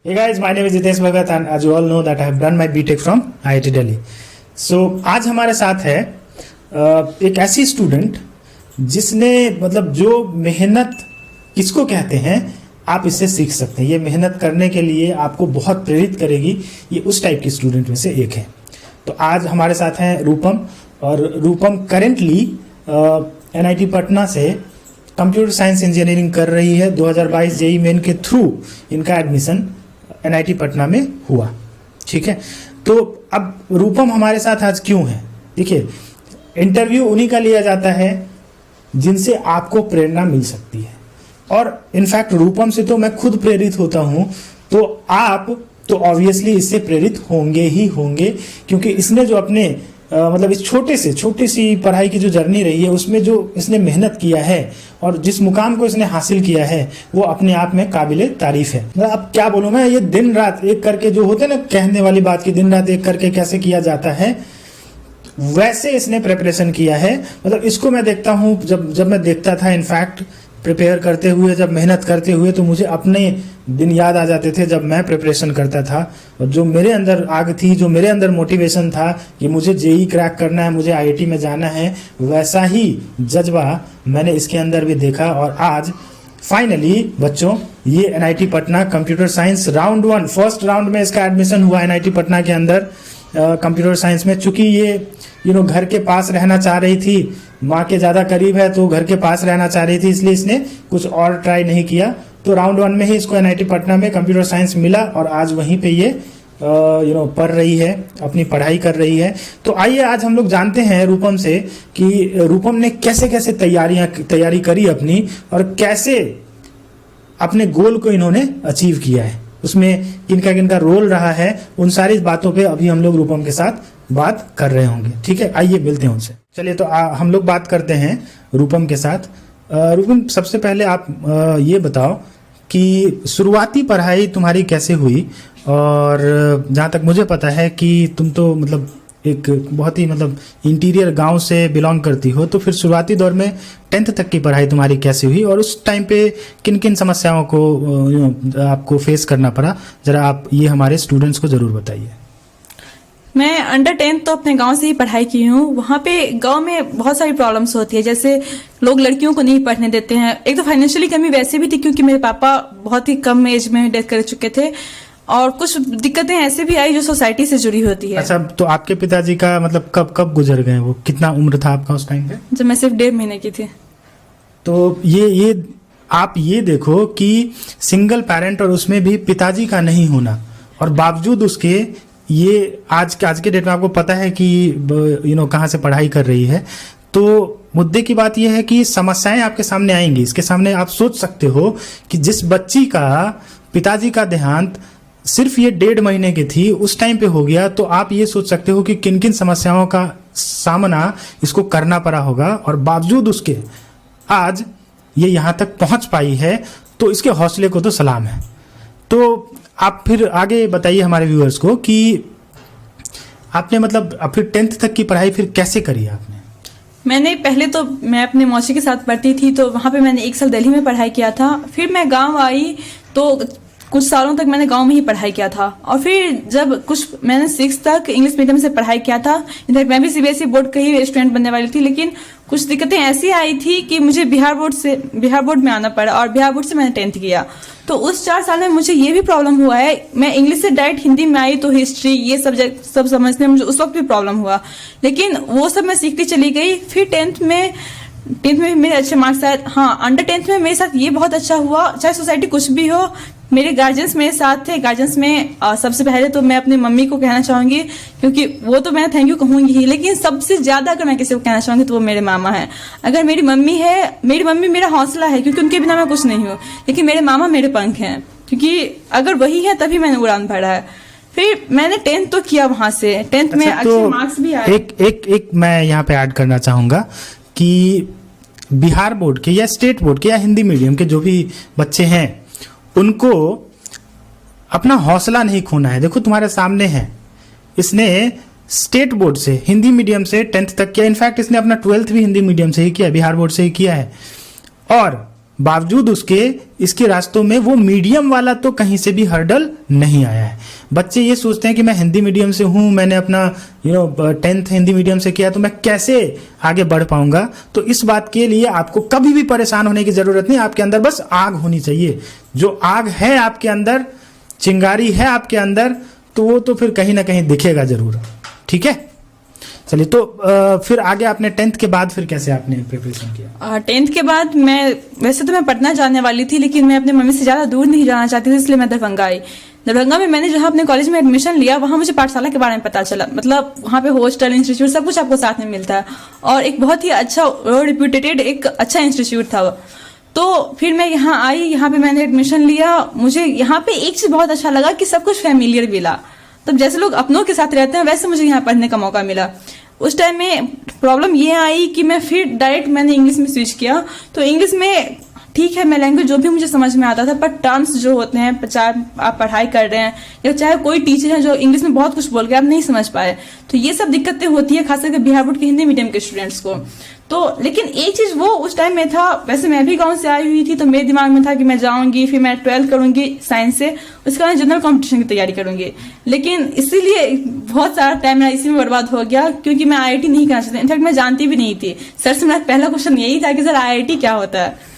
Hey guys, my name is Jitesh Bhagat and as you all know that I have done my BTech from IIT Delhi. So आज हमारे साथ है एक ऐसी student जिसने मतलब जो मेहनत किसको कहते हैं आप इससे सीख सकते हैं। ये मेहनत करने के लिए आपको बहुत प्रेरित करेगी। ये उस टाइप की स्टूडेंट में से एक है। तो आज हमारे साथ हैं रूपम और रूपम करेंटली NIT पटना से कंप्यूटर साइंस इंजीनियरिंग कर रही है। 2022 जेई मेन के थ्रू इनका एडमिशन NIT पटना में हुआ। ठीक है, तो अब रूपम हमारे साथ आज क्यों है? देखिए, इंटरव्यू उन्हीं का लिया जाता है जिनसे आपको प्रेरणा मिल सकती है और इनफैक्ट रूपम से तो मैं खुद प्रेरित होता हूं, तो आप तो ऑब्वियसली इससे प्रेरित होंगे ही होंगे, क्योंकि इसने जो अपने मतलब इस छोटी सी पढ़ाई की जो जर्नी रही है उसमें जो इसने मेहनत किया है और जिस मुकाम को इसने हासिल किया है वो अपने आप में काबिले तारीफ है। मतलब अब क्या बोलूं मैं, ये दिन रात एक करके जो होते ना कहने वाली बात की दिन रात एक करके कैसे किया जाता है वैसे इसने प्रिपरेशन किया है। मतलब इसको मैं देखता हूं, जब मैं देखता था इनफैक्ट प्रिपेयर करते हुए, जब मेहनत करते हुए, तो मुझे अपने दिन याद आ जाते थे जब मैं प्रिपरेशन करता था और जो मेरे अंदर आग थी, जो मेरे अंदर मोटिवेशन था कि मुझे जेई क्रैक करना है, मुझे IIT में जाना है, वैसा ही जज्बा मैंने इसके अंदर भी देखा। और आज फाइनली बच्चों ये NIT Patna computer science round 1 first round में इसका एडमिशन हुआ NIT पटना के अंदर कंप्यूटर साइंस में। चूंकि ये घर के पास रहना चाह रही थी, माँ के ज़्यादा करीब है तो घर के पास रहना चाह रही थी, इसलिए इसने कुछ और ट्राई नहीं किया। तो राउंड 1 में ही इसको NIT पटना में कंप्यूटर साइंस मिला और आज वहीं पे ये पढ़ रही है, अपनी पढ़ाई कर रही है। तो आइए आज हम लोग जानते हैं रूपम से कि रूपम ने कैसे कैसे तैयारी करी अपनी और कैसे अपने गोल को इन्होंने अचीव किया है, उसमें किनका किनका रोल रहा है। उन सारी बातों पे अभी हम लोग रूपम के साथ बात कर रहे होंगे। ठीक है, आइए मिलते हैं उनसे। चलिए तो हम लोग बात करते हैं रूपम के साथ। रूपम, सबसे पहले आप ये बताओ कि शुरुआती पढ़ाई तुम्हारी कैसे हुई? और जहाँ तक मुझे पता है कि तुम तो मतलब एक बहुत ही मतलब इंटीरियर गांव से बिलोंग करती हो, तो फिर शुरुआती दौर में 10th तक की पढ़ाई तुम्हारी कैसे हुई और उस टाइम पे किन किन समस्याओं को आपको फेस करना पड़ा? जरा आप ये हमारे स्टूडेंट्स को जरूर बताइए। मैं अंडर 10th तो अपने गांव से ही पढ़ाई की हूँ। वहाँ पे गांव में बहुत सारी प्रॉब्लम्स होती है, जैसे लोग लड़कियों को नहीं पढ़ने देते हैं। एक तो फाइनेंशियली कमी वैसे भी थी क्योंकि मेरे पापा बहुत ही कम एज में डेथ कर चुके थे और कुछ दिक्कतें ऐसे भी आई जो सोसाइटी से जुड़ी होती है। अच्छा, तो आपके पिताजी का मतलब कब गुजर गए? वो कितना उम्र था आपका उस टाइम पे? जब मैं सिर्फ 1.5 महीने की थी। तो ये आप ये देखो कि सिंगल पेरेंट और उसमें भी पिताजी का नहीं होना और बावजूद उसके ये आज के डेट में आपको पता है कि कहाँ से पढ़ाई कर रही है। तो मुद्दे की बात यह है कि समस्याएं आपके सामने आएंगी। इसके सामने आप सोच सकते हो कि जिस बच्ची का पिताजी का देहांत सिर्फ ये 1.5 महीने की थी उस टाइम पे हो गया, तो आप ये सोच सकते हो कि किन किन समस्याओं का सामना इसको करना पड़ा होगा और बावजूद उसके आज ये यहाँ तक पहुँच पाई है, तो इसके हौसले को तो सलाम है। तो आप फिर आगे बताइए हमारे व्यूअर्स को कि आपने मतलब फिर 10th तक की पढ़ाई फिर कैसे करी आपने? मैंने पहले तो मैं अपने मौसी के साथ पढ़ती थी, तो वहाँ पे मैंने 1 साल दिल्ली में पढ़ाई किया था। फिर मैं गांव आई तो कुछ सालों तक मैंने गांव में ही पढ़ाई किया था और फिर जब मैंने 6th तक इंग्लिश मीडियम से पढ़ाई किया था। इनफैक्ट मैं भी CBSE बोर्ड का ही स्टूडेंट बनने वाली थी, लेकिन कुछ दिक्कतें ऐसी आई थी कि मुझे बिहार बोर्ड में आना पड़ा और बिहार बोर्ड से मैंने 10th किया। तो उस 4 साल में मुझे ये भी प्रॉब्लम हुआ है, मैं इंग्लिश से डायरेक्ट हिंदी में आई तो हिस्ट्री ये सब्जेक्ट सब समझने में मुझे उस वक्त भी प्रॉब्लम हुआ, लेकिन वो सब मैं सीखती चली गई। फिर 10th में मेरे अच्छे मार्क्स आए। हाँ, अंडर 10th में मेरे साथ ये बहुत अच्छा हुआ, चाहे सोसाइटी कुछ भी हो, मेरे गार्जियंस मेरे साथ थे। गार्जियंस में सबसे पहले तो मैं अपनी मम्मी को कहना चाहूंगी, क्योंकि वो तो मैं थैंक यू कहूंगी ही, लेकिन सबसे ज्यादा अगर मैं किसी को कहना चाहूंगी तो वो मेरे मामा है। अगर मेरी मम्मी मेरा हौसला है, क्योंकि उनके बिना मैं कुछ नहीं हूँ, लेकिन मेरे मामा मेरे पंख हैं, क्योंकि अगर वही है तभी मैंने उड़ान भरा है। फिर मैंने 10th तो किया वहां से, 10th में अच्छे मार्क्स भी आए। एक मैं यहाँ पे ऐड करना चाहूंगा कि बिहार बोर्ड के या स्टेट बोर्ड के या हिंदी मीडियम के जो भी बच्चे हैं उनको अपना हौसला नहीं खोना है। देखो तुम्हारे सामने है, इसने स्टेट बोर्ड से हिंदी मीडियम से 10th तक किया। इनफैक्ट इसने अपना 12th भी हिंदी मीडियम से ही किया, बिहार बोर्ड से ही किया है। और बावजूद उसके इसके रास्तों में वो मीडियम वाला तो कहीं से भी हर्डल नहीं आया है। बच्चे ये सोचते हैं कि मैं हिंदी मीडियम से हूँ, मैंने अपना 10th हिंदी मीडियम से किया, तो मैं कैसे आगे बढ़ पाऊंगा। तो इस बात के लिए आपको कभी भी परेशान होने की जरूरत नहीं, आपके अंदर बस आग होनी चाहिए। जो आग है आपके अंदर, चिंगारी है आपके अंदर, तो वो तो फिर कहीं ना कहीं दिखेगा जरूर। ठीक है, चलिए। तो फिर आगे आपने 10th के बाद फिर कैसे आपने प्रिपरेशन किया? 10th के बाद वैसे तो मैं पटना जाने वाली थी, लेकिन मैं अपने मम्मी से ज़्यादा दूर नहीं जाना चाहती थी, इसलिए मैं दरभंगा आई। दरभंगा में मैंने जहाँ अपने कॉलेज में एडमिशन लिया, वहाँ मुझे पाठशाला के बारे में पता चला। मतलब वहाँ पे हॉस्टल, इंस्टीट्यूट सब कुछ आपको साथ में मिलता है, और एक बहुत ही अच्छा रिप्यूटेड एक अच्छा इंस्टीट्यूट था। तो फिर मैं यहाँ आई, यहाँ पे मैंने एडमिशन लिया। मुझे यहाँ पे एक चीज़ बहुत अच्छा लगा कि सब कुछ फैमिलियर मिला। तब जैसे लोग अपनों के साथ रहते हैं वैसे मुझे यहाँ पढ़ने का मौका मिला। उस टाइम में प्रॉब्लम ये आई कि मैं फिर डायरेक्ट मैंने इंग्लिश में स्विच किया। तो इंग्लिश में ठीक है, मैं लैंग्वेज जो भी मुझे समझ में आता था, पर टर्म्स जो होते हैं, चाहे आप पढ़ाई कर रहे हैं या चाहे कोई टीचर है जो इंग्लिश में बहुत कुछ बोल के आप नहीं समझ पाए, तो ये सब दिक्कतें होती है खास करके बिहार बोर्ड के हिंदी मीडियम के स्टूडेंट्स को। तो लेकिन एक चीज वो उस टाइम में था, वैसे मैं भी गांव से आई हुई थी, तो मेरे दिमाग में था कि मैं जाऊंगी, फिर मैं 12th करूंगी साइंस से, उसके बाद जनरल कंपटीशन की तैयारी करूंगी। लेकिन इसीलिए बहुत सारा टाइम मेरा इसी में बर्बाद हो गया, क्योंकि मैं IIT नहीं करना चाहती। इनफैक्ट मैं जानती भी नहीं थी। सर से मेरा पहला क्वेश्चन यही था कि सर IIT क्या होता है।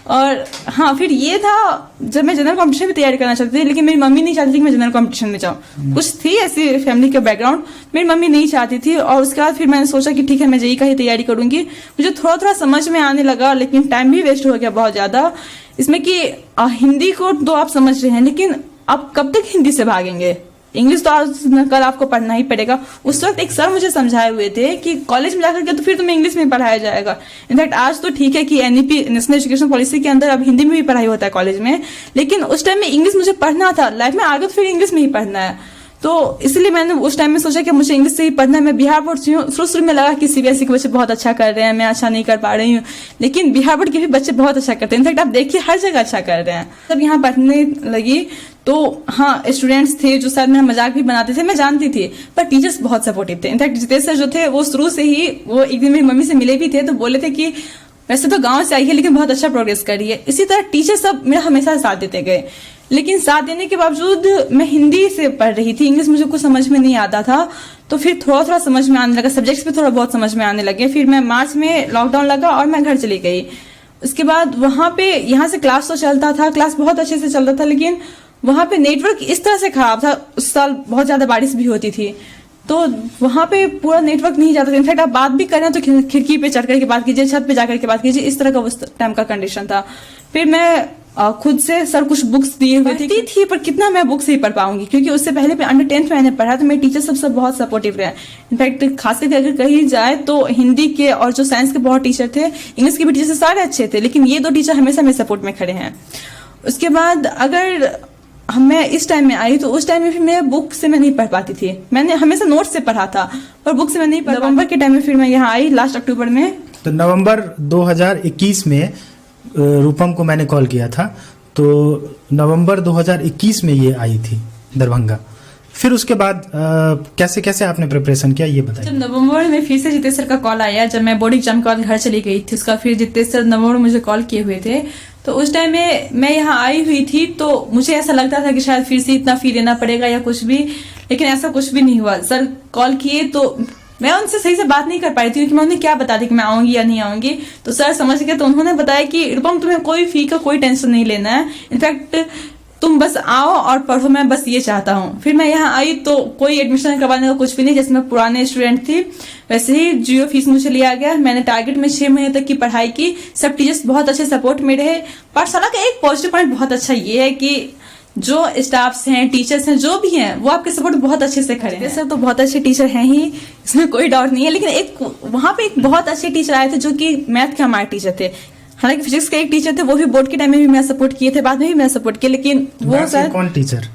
और हाँ, फिर ये था जब मैं जनरल कंपटीशन की तैयारी करना चाहती थी, लेकिन मेरी मम्मी नहीं चाहती थी कि मैं जनरल कंपटीशन में जाऊँ। कुछ थी ऐसी फैमिली का बैकग्राउंड, मेरी मम्मी नहीं चाहती थी। और उसके बाद फिर मैंने सोचा कि ठीक है, मैं JEE का ही तैयारी करूंगी। मुझे थोड़ा थोड़ा समझ में आने लगा, लेकिन टाइम भी वेस्ट हो गया बहुत ज्यादा इसमें कि हिंदी को तो आप समझ रहे हैं, लेकिन आप कब तक हिंदी से भागेंगे? इंग्लिश तो आज कल आपको पढ़ना ही पड़ेगा। उस वक्त एक सर मुझे समझाए हुए थे कि कॉलेज में जाकर के तो फिर तुम्हें इंग्लिश में पढ़ाया जाएगा। इनफैक्ट आज तो ठीक है कि NEP नेशनल एजुकेशन पॉलिसी के अंदर अब हिंदी में भी पढ़ाई होता है कॉलेज में, लेकिन उस टाइम में इंग्लिश मुझे पढ़ना था। लाइफ में आगे तो फिर इंग्लिश में ही पढ़ना है। तो इसलिए मैंने उस टाइम में सोचा कि मुझे इंग्लिश से ही पढ़ना है। मैं बिहार बोर्ड से हूँ। शुरू में लगा कि CBSE के बच्चे बहुत अच्छा कर रहे हैं, मैं अच्छा नहीं कर पा रही हूँ, लेकिन बिहार बोर्ड के भी बच्चे बहुत अच्छा करते हैं। इनफैक्ट आप देखिए हर जगह अच्छा कर रहे हैं। जब यहाँ पढ़ने लगी तो हाँ, स्टूडेंट्स थे जो शायद मेरा मजाक भी बनाते थे, मैं जानती थी, पर टीचर्स बहुत सपोर्टिव थे। इनफैक्ट जितेश सर जो थे वो शुरू से ही, वो एक दिन मेरी मम्मी से मिले भी थे, तो बोले थे कि वैसे तो गांव से आई है लेकिन बहुत अच्छा प्रोग्रेस कर रही है। इसी तरह टीचर सब मेरा हमेशा साथ देते गए। लेकिन साथ देने के बावजूद मैं हिंदी से पढ़ रही थी, इंग्लिश मुझे कुछ समझ में नहीं आता था। तो फिर थोड़ा थोड़ा समझ में आने लगा, सब्जेक्ट्स भी थोड़ा बहुत समझ में आने लगे। फिर मैं मार्च में लॉकडाउन लगा और मैं घर चली गई। उसके बाद वहां पे यहाँ से क्लास तो चलता था, क्लास बहुत अच्छे से चलता था, लेकिन वहां पे नेटवर्क इस तरह से खराब था। उस साल बहुत ज्यादा बारिश भी होती थी, तो वहां पे पूरा नेटवर्क नहीं जाता था। इनफैक्ट आप बात भी करें तो खिड़की पे चढ़ करके बात कीजिए, छत पे जाकर के बात कीजिए, इस तरह का उस टाइम का कंडीशन था। फिर मैं खुद से सर कुछ बुक्स दिए हुए थी, पर कितना मैं बुक्स ही पढ़ पाऊंगी, क्योंकि उससे पहले भी अंडर 10th मैंने पढ़ा, तो मेरे टीचर सब बहुत सपोर्टिव रहे। इनफैक्ट खास करके अगर कही जाए तो हिंदी के और जो साइंस के बहुत टीचर थे, इंग्लिश के भी टीचर सारे अच्छे थे, लेकिन ये 2 टीचर हमेशा मेरे सपोर्ट में खड़े हैं। उसके बाद अगर मैं इस टाइम में आई तो उस टाइम में फिर मैं बुक से मैं नहीं पढ़ पाती थी। मैंने हमेशा नोट से पढ़ा था, पर बुक से मैं नहीं पढ़। नवंबर के टाइम में फिर मैं यहाँ आई, लास्ट अक्टूबर में। तो नवंबर 2021 में रूपम को मैंने कॉल किया था, तो नवंबर 2021 में ये आई थी दरभंगा। फिर उसके बाद कैसे कैसे आपने प्रिपरेशन किया, ये बताइए। जब नवंबर में फिर से जितेश सर का कॉल आया, जब मैं बोर्ड एग्जाम के बाद घर चली गई थी, उसका फिर जितेश सर नवंबर में मुझे कॉल किए हुए थे। तो उस टाइम में मैं यहाँ आई हुई थी, तो मुझे ऐसा लगता था कि शायद फिर से इतना फी देना पड़ेगा या कुछ भी, लेकिन ऐसा कुछ भी नहीं हुआ। सर कॉल किए तो मैं उनसे सही से बात नहीं कर पाई थी, क्योंकि मैं उन्हें क्या बता दी कि मैं आऊंगी या नहीं आऊंगी। तो सर समझ गए, तो उन्होंने बताया कि रूपम तुम्हें कोई फी का कोई टेंशन नहीं लेना है, इनफैक्ट तुम बस आओ और पढ़ो, मैं बस ये चाहता हूँ। फिर मैं यहाँ आई तो कोई एडमिशन करवाने का कुछ भी नहीं, जैसे मैं पुराने स्टूडेंट थी वैसे ही 0 फीस मुझे लिया गया। मैंने टारगेट में 6 महीने तक की पढ़ाई की। सब टीचर्स बहुत अच्छे सपोर्ट में रहे। पाठशाला का एक पॉजिटिव पॉइंट बहुत अच्छा ये है कि जो स्टाफ्स हैं, टीचर्स हैं, जो भी हैं, वो आपके सपोर्ट बहुत अच्छे से खड़े हैं। सर तो बहुत अच्छे टीचर हैं ही, इसमें कोई डाउट नहीं है, लेकिन एक वहां पे एक बहुत अच्छे टीचर आए थे जो कि मैथ के हमारे टीचर थे। हालांकि फिजिक्स के एक टीचर थे, वो भी बोर्ड के टाइम में भी मेरा सपोर्ट किए थे, बाद में भी मेरा सपोर्ट किया, लेकिन वो सर कौन टीचर?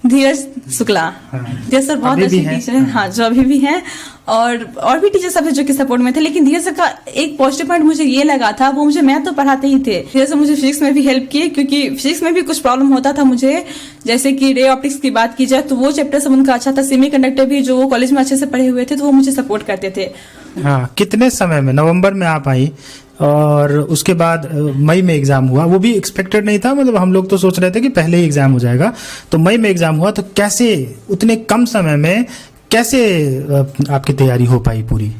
धीरज शुक्ला। धीरज सर बहुत अच्छे टीचर हैं, हाँ, जो अभी भी हैं। और भी टीचर सब थे जो कि सपोर्ट में थे। लेकिन धीरे सर का एक पॉजिटिव पॉइंट मुझे ये लगा था, वो मुझे मैथ तो पढ़ाते ही थे, धीरे से मुझे फिजिक्स में भी हेल्प किए, क्योंकि फिजिक्स में भी कुछ प्रॉब्लम होता था मुझे। जैसे कि रे ऑप्टिक्स की बात की जाए तो वो चैप्टर सब उनका अच्छा था। सेमीकंडक्टर भी जो वो कॉलेज में अच्छे से पढ़े हुए थे तो वो मुझे सपोर्ट करते थे। हाँ, कितने समय में, नवंबर में आप आई और उसके बाद मई में एग्जाम हुआ, वो भी एक्सपेक्टेड नहीं था, मतलब हम लोग तो सोच रहे थे कि पहले ही एग्जाम हो जाएगा, तो मई में एग्जाम हुआ, तो कैसे उतने कम समय में कैसे आपकी तैयारी हो पाई पूरी?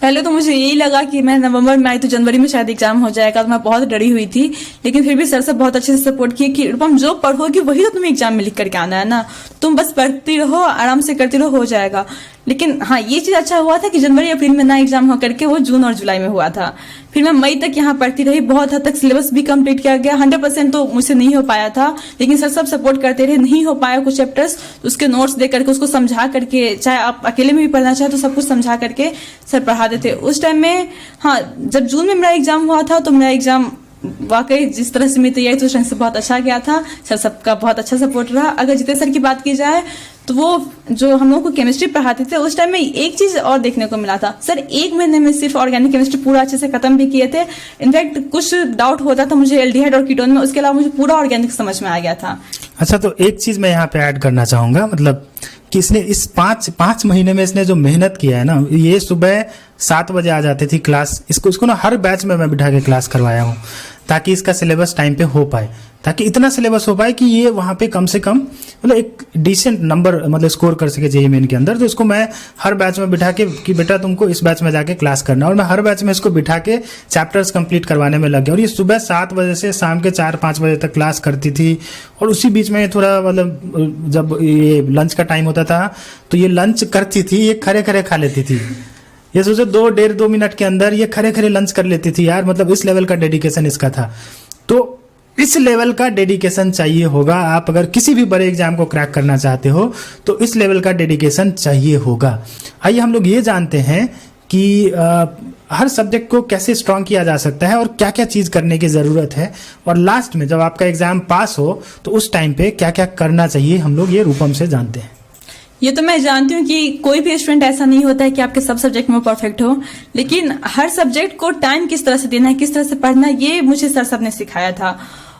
पहले तो मुझे यही लगा कि मैं नवंबर में आई तो जनवरी में शायद एग्जाम हो जाएगा, तो मैं बहुत डरी हुई थी। लेकिन फिर भी सर से बहुत अच्छे से सपोर्ट किए कि रूपम जो पढ़ोगी वही तो तुम्हें एग्जाम में लिख करके आना है ना, तुम बस पढ़ती रहो, आराम से करती रहो, हो जाएगा। लेकिन हाँ, ये चीज अच्छा हुआ था कि जनवरी अप्रैल में ना एग्जाम हो करके वो जून और जुलाई में हुआ था। फिर मैं मई तक यहाँ पढ़ती रही, बहुत हद तक सिलेबस भी कंप्लीट किया गया। 100% तो मुझसे नहीं हो पाया था, लेकिन सर सब सपोर्ट करते रहे। नहीं हो पाया कुछ चैप्टर्स तो उसके नोट्स दे करके, उसको समझा करके, चाहे आप अकेले में भी पढ़ना चाहे तो सब कुछ समझा करके सर पढ़ाते थे उस टाइम में। हाँ, जब जून में मेरा एग्जाम हुआ था तो मेरा एग्जाम वाकई जिस तरह से मेरी तैयारी तो उस ढंग से बहुत अच्छा गया था। सर सबका बहुत अच्छा सपोर्ट रहा। अगर जितेंद्र सर की बात की जाए तो वो जो हम लोग को केमिस्ट्री पढ़ाते थे उस टाइम में एक चीज और देखने को मिला था, सर 1 महीने में सिर्फ ऑर्गेनिक केमिस्ट्री पूरा अच्छे से खत्म भी किए थे। इनफैक्ट कुछ डाउट होता था मुझे एल्डिहाइड और कीटोन में, उसके अलावा मुझे पूरा ऑर्गेनिक समझ में आ गया था। अच्छा, तो एक चीज मैं यहाँ पे ऐड करना चाहूंगा, मतलब कि इसने इस पाँच महीने में इसने जो मेहनत किया है ना, ये सुबह 7 बजे आ जाती थी क्लास, इसको ना हर बैच में मैं बिठा के क्लास करवाया हूँ ताकि इसका सिलेबस टाइम पे हो पाए, ताकि इतना सिलेबस हो पाए कि ये वहाँ पे कम से कम मतलब एक डिसेंट नंबर मतलब स्कोर कर सके जेईई मेन के अंदर। तो इसको मैं हर बैच में बिठा के कि बेटा तुमको इस बैच में जाके क्लास करना, और मैं हर बैच में इसको बिठा के चैप्टर्स कंप्लीट करवाने में लग गया। और ये सुबह 7 बजे से शाम के 4-5 बजे तक क्लास करती थी, और उसी बीच में थोड़ा मतलब जब ये लंच का टाइम होता था तो ये लंच करती थी, ये खरे खरे खा लेती थी। ये सोचो 2-1.5-2 मिनट के अंदर ये खरे खरे लंच कर लेती थी यार, मतलब इस लेवल का डेडिकेशन इसका था। तो इस लेवल का डेडिकेशन चाहिए होगा, आप अगर किसी भी बड़े एग्जाम को क्रैक करना चाहते हो तो इस लेवल का डेडिकेशन चाहिए होगा। आइए हम लोग ये जानते हैं कि हर सब्जेक्ट को कैसे स्ट्रॉन्ग किया जा सकता है और क्या क्या चीज़ करने की ज़रूरत है, और लास्ट में जब आपका एग्जाम पास हो तो उस टाइम पे क्या क्या करना चाहिए, हम लोग ये रूपम से जानते हैं। ये तो मैं जानती हूँ कि कोई भी स्टूडेंट ऐसा नहीं होता है कि आपके सब सब्जेक्ट में परफेक्ट हो, लेकिन हर सब्जेक्ट को टाइम किस तरह से देना है, किस तरह से पढ़ना है, ये मुझे सर सब ने सिखाया था।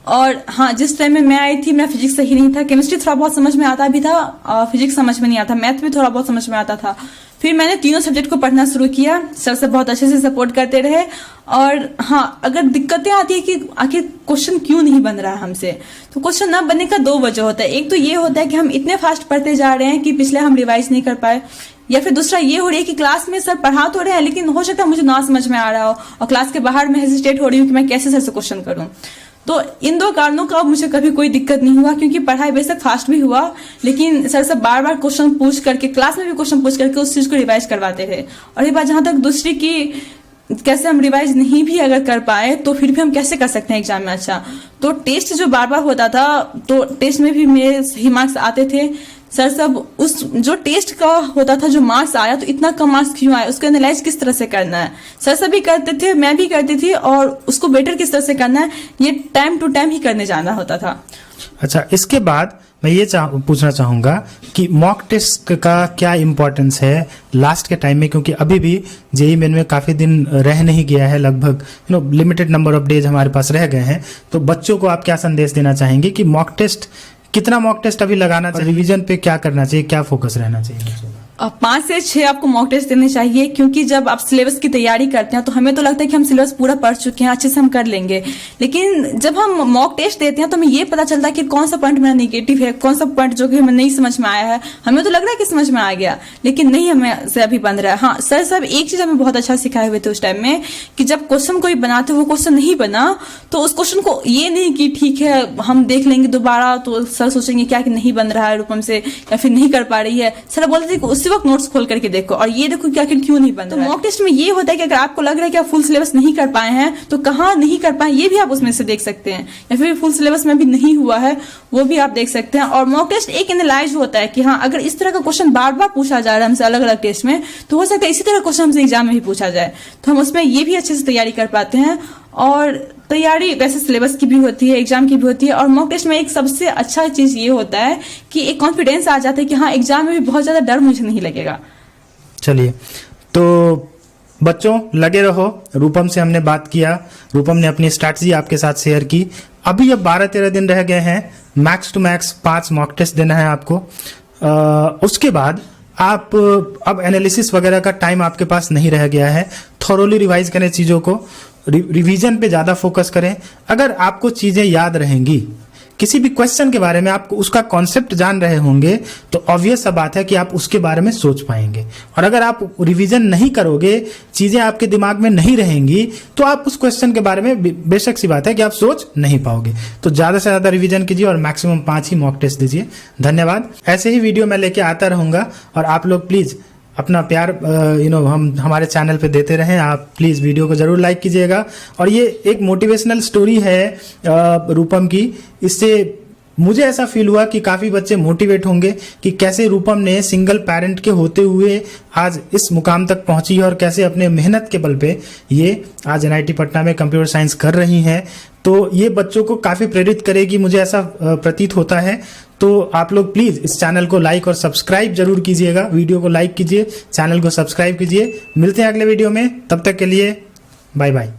और हाँ, जिस टाइम में मैं आई थी मेरा फिजिक्स सही नहीं था, केमिस्ट्री थोड़ा बहुत समझ में आता भी था, फिजिक्स समझ में नहीं आता, मैथ भी थोड़ा बहुत समझ में आता था। फिर मैंने तीनों सब्जेक्ट को पढ़ना शुरू किया, सर से बहुत अच्छे से सपोर्ट करते रहे। और हाँ, अगर दिक्कतें आती है कि आखिर क्वेश्चन क्यों नहीं बन रहा है हमसे, तो क्वेश्चन ना बनने का 2 वजह होता है। एक तो ये होता है कि हम इतने फास्ट पढ़ते जा रहे हैं कि पिछले हम रिवाइज नहीं कर पाए, या फिर दूसरा ये हो रही है कि क्लास में सर पढ़ा तो रहे हैं लेकिन हो सकता है मुझे ना समझ में आ रहा हो, और क्लास के बाहर मैं हेजिटेट हो रही हूँ कि मैं कैसे सर से क्वेश्चन करूँ। तो इन 2 कारणों का मुझे कभी कोई दिक्कत नहीं हुआ, क्योंकि पढ़ाई बेशक फास्ट भी हुआ लेकिन सर से बार बार क्वेश्चन पूछ करके, क्लास में भी क्वेश्चन पूछ करके उस चीज को रिवाइज करवाते थे। और ये बात जहां तक दूसरी की, कैसे हम रिवाइज नहीं भी अगर कर पाए तो फिर भी हम कैसे कर सकते हैं एग्जाम में अच्छा। तो टेस्ट जो बार बार होता था, तो टेस्ट में भी मेरे सही मार्क्स आते थे। सर सब उस जो टेस्ट का होता था जो मार्क्स आया तो इतना कम मार्क्स क्यों आया, उसका एनालाइज किस तरह से करना है, सर सब भी करते थे, मैं भी करती थी, और उसको बेटर किस तरह से करना है ये टाइम टू टाइम ही करने जाना होता था। अच्छा, इसके बाद मैं ये पूछना चाहूँगा कि मॉक टेस्ट का क्या इम्पोर्टेंस है लास्ट के टाइम में, क्योंकि अभी भी जेईई मेन में काफ़ी दिन रह नहीं गया है, लगभग लिमिटेड नंबर ऑफ डेज हमारे पास रह गए हैं। तो बच्चों को आप क्या संदेश देना चाहेंगे कि मॉक टेस्ट, कितना मॉक टेस्ट अभी लगाना चाहिए, रिवीजन पे क्या करना चाहिए, क्या फोकस रहना चाहिए? 5 से 6 आपको मॉक टेस्ट देने चाहिए, क्योंकि जब आप सिलेबस की तैयारी करते हैं तो हमें तो लगता है कि हम सिलेबस पूरा पढ़ चुके हैं, अच्छे से हम कर लेंगे। लेकिन जब हम मॉक टेस्ट देते हैं तो हमें ये पता चलता है कि कौन सा पॉइंट मेरा नेगेटिव है, कौन सा पॉइंट जो कि हमें नहीं समझ में आया है। हमें तो लग रहा है कि समझ में आ गया लेकिन नहीं, हमें से अभी बन रहा है। हाँ, सर सब एक चीज हमें बहुत अच्छा सिखाए हुए थे उस टाइम में कि जब क्वेश्चन कोई बनाते वो क्वेश्चन नहीं बना तो उस क्वेश्चन को ये नहीं कि ठीक है हम देख लेंगे दोबारा, तो सर सोचेंगे क्या कि नहीं बन रहा है रूपम से या फिर नहीं कर पा रही है। सर बोलते थे कि उसी वक्त नोट्स खोल करके देखो और ये देखो कि आखिर क्यों नहीं बन रहा है। मॉक टेस्ट में ये होता है कि अगर आपको लग रहा है कि आप फुल सिलेबस नहीं कर पाए हैं तो कहाँ नहीं कर पाए ये भी आप उसमें से देख सकते हैं, या फिर फुल सिलेबस में भी नहीं हुआ है वो भी आप देख सकते हैं। और मॉक टेस्ट एक एनालाइज होता है कि हाँ, अगर इस तरह का क्वेश्चन बार बार पूछा जा रहा है हमसे अलग अलग टेस्ट में तो हो सकता है इसी तरह क्वेश्चन हमसे एग्जाम में भी पूछा जाए, तो हम उसमें ये भी अच्छे से तैयारी कर पाते हैं। और तैयारी वैसे सिलेबस की भी होती है, एग्जाम की भी होती है, और मॉक टेस्ट में एक सबसे अच्छा चीज ये होता है कि एक कॉन्फिडेंस आ जाता है कि हाँ, एग्जाम में भी बहुत ज्यादा डर मुझे नहीं लगेगा। चलिए, तो बच्चों लगे रहो। रूपम से हमने बात किया, रूपम ने अपनी स्ट्रैटेजी आपके साथ शेयर की। अभी अब 12-13 दिन रह गए हैं, max to max 5 mock test देना है आपको। उसके बाद आप अब एनालिसिस वगैरह का टाइम आपके पास नहीं रह गया है। थॉरोली रिवाइज करें चीज़ों को, रिवीजन पे ज़्यादा फोकस करें। अगर आपको चीज़ें याद रहेंगी, किसी भी क्वेश्चन के बारे में आपको उसका कॉन्सेप्ट जान रहे होंगे, तो ऑब्वियस सा बात है कि आप उसके बारे में सोच पाएंगे। और अगर आप रिवीजन नहीं करोगे, चीज़ें आपके दिमाग में नहीं रहेंगी, तो आप उस क्वेश्चन के बारे में बेशक सी बात है कि आप सोच नहीं पाओगे। तो ज़्यादा से ज़्यादा रिवीजन कीजिए और मैक्सिमम 5 ही मॉक टेस्ट दीजिए। धन्यवाद। ऐसे ही वीडियो मैं लेके आता रहूँगा और आप लोग प्लीज़ अपना प्यार हम हमारे चैनल पे देते रहें। आप प्लीज़ वीडियो को ज़रूर लाइक कीजिएगा। और ये एक मोटिवेशनल स्टोरी है रूपम की। इससे मुझे ऐसा फील हुआ कि काफ़ी बच्चे मोटिवेट होंगे कि कैसे रूपम ने सिंगल पेरेंट के होते हुए आज इस मुकाम तक पहुंची है और कैसे अपने मेहनत के बल पे ये आज NIT पटना में कंप्यूटर साइंस कर रही हैं। तो ये बच्चों को काफ़ी प्रेरित करेगी, मुझे ऐसा प्रतीत होता है। तो आप लोग प्लीज़ इस चैनल को लाइक और सब्सक्राइब जरूर कीजिएगा। वीडियो को लाइक कीजिए, चैनल को सब्सक्राइब कीजिए। मिलते हैं अगले वीडियो में, तब तक के लिए बाय बाय।